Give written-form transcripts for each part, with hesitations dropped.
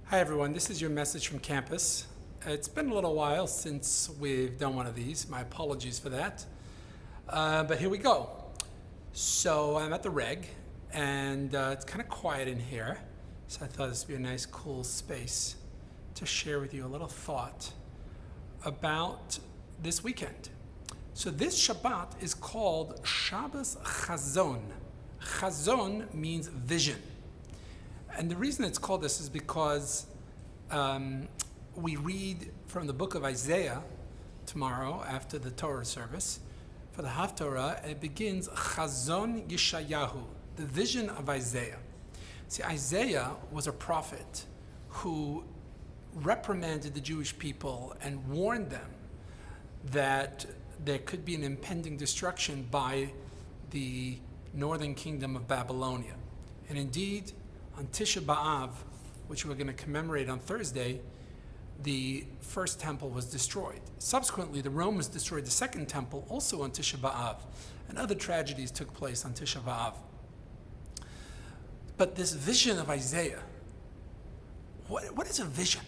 Hi everyone, this is your message from campus. It's been a little while since we've done one of these. My apologies for that. But here we go. So I'm at the reg, and it's kind of quiet in here. So I thought this would be a nice, cool space to share with you a little thought about this weekend. So this Shabbat is called Shabbos Chazon. Chazon means vision. And the reason it's called this is because we read from the book of Isaiah tomorrow after the Torah service. For the Haftorah, it begins Chazon Yeshayahu, the vision of Isaiah. See, Isaiah was a prophet who reprimanded the Jewish people and warned them that there could be an impending destruction by the northern kingdom of Babylonia. And indeed, on Tisha B'Av, which we're going to commemorate on Thursday, the first temple was destroyed. Subsequently, the Romans destroyed the second temple, also on Tisha B'Av, and other tragedies took place on Tisha B'Av. But this vision of Isaiah, what is a vision?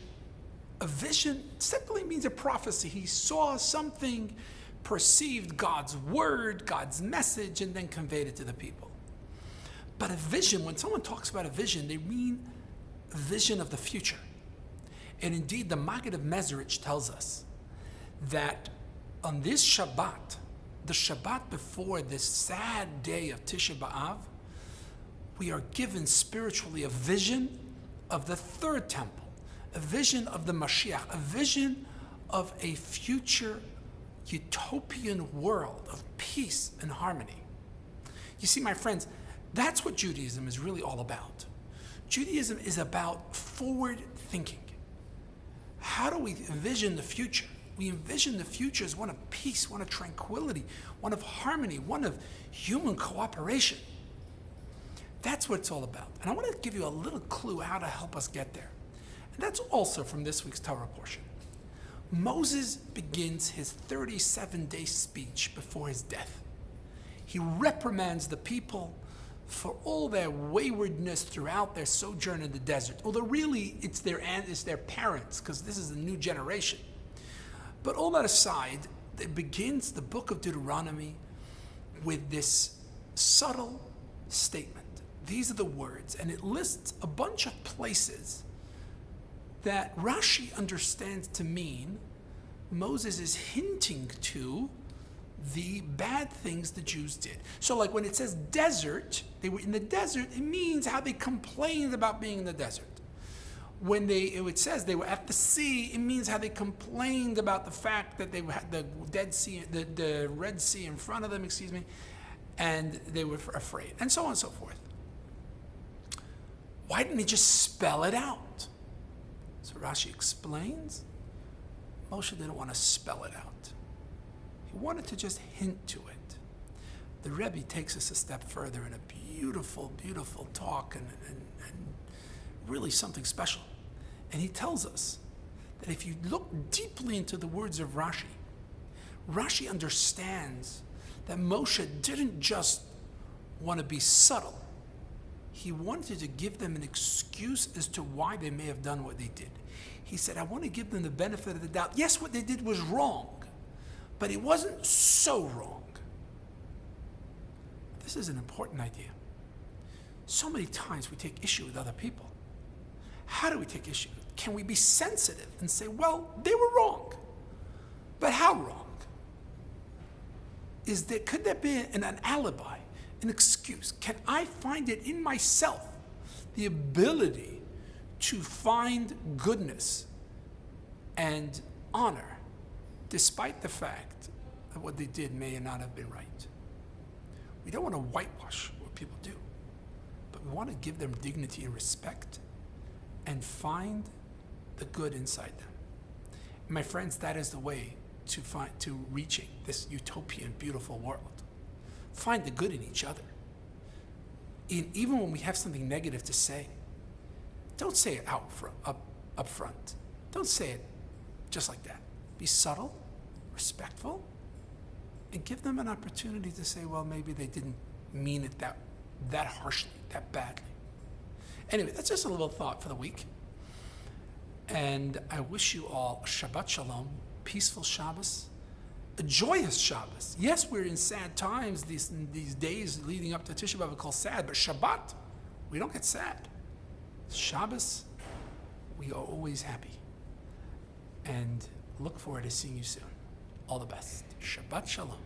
A vision simply means a prophecy. He saw something, perceived God's word, God's message, and then conveyed it to the people. But a vision, when someone talks about a vision, they mean a vision of the future. And indeed, the Maggid of Mezrich tells us that on this Shabbat, the Shabbat before this sad day of Tisha B'Av, we are given spiritually a vision of the third temple, a vision of the Mashiach, a vision of a future utopian world of peace and harmony. You see, my friends, that's what Judaism is really all about. Judaism is about forward thinking. How do we envision the future? We envision the future as one of peace, one of tranquility, one of harmony, one of human cooperation. That's what it's all about. And I want to give you a little clue how to help us get there. And that's also from this week's Torah portion. Moses begins his 37-day speech before his death. He reprimands the people for all their waywardness throughout their sojourn in the desert. Although really it's their parents, because this is a new generation. But all that aside, it begins the book of Deuteronomy with this subtle statement. These are the words, and it lists a bunch of places that Rashi understands to mean Moses is hinting to the bad things the Jews did. So like when it says desert, they were in the desert, it means how they complained about being in the desert. When it says they were at the sea, it means how they complained about the fact that they had the Dead Sea, the Red Sea in front of them, and they were afraid, and so on and so forth. Why didn't he just spell it out? So Rashi explains, Moshe didn't want to spell it out. He wanted to just hint to it. The Rebbe takes us a step further in a beautiful, beautiful talk and really something special. And he tells us that if you look deeply into the words of Rashi, Rashi understands that Moshe didn't just want to be subtle. He wanted to give them an excuse as to why they may have done what they did. He said, I want to give them the benefit of the doubt. Yes, what they did was wrong, but it wasn't so wrong. This is an important idea. So many times we take issue with other people. How do we take issue? Can we be sensitive and say, well, they were wrong, but how wrong? Could there be an alibi, an excuse? Can I find it in myself, the ability to find goodness and honor despite the fact that what they did may not have been right? We don't want to whitewash what people do, but we want to give them dignity and respect and find the good inside them. And my friends, that is the way to reaching this utopian, beautiful world. Find the good in each other. Even when we have something negative to say, don't say it up front. Don't say it just like that. Be subtle, respectful, and give them an opportunity to say, well, maybe they didn't mean it that harshly, that badly. Anyway, that's just a little thought for the week. And I wish you all a Shabbat Shalom, peaceful Shabbos, a joyous Shabbos. Yes, we're in sad times. These days leading up to Tisha B'Av we call sad, but Shabbat, we don't get sad. Shabbos, we are always happy. And look forward to seeing you soon. All the best. Shabbat Shalom.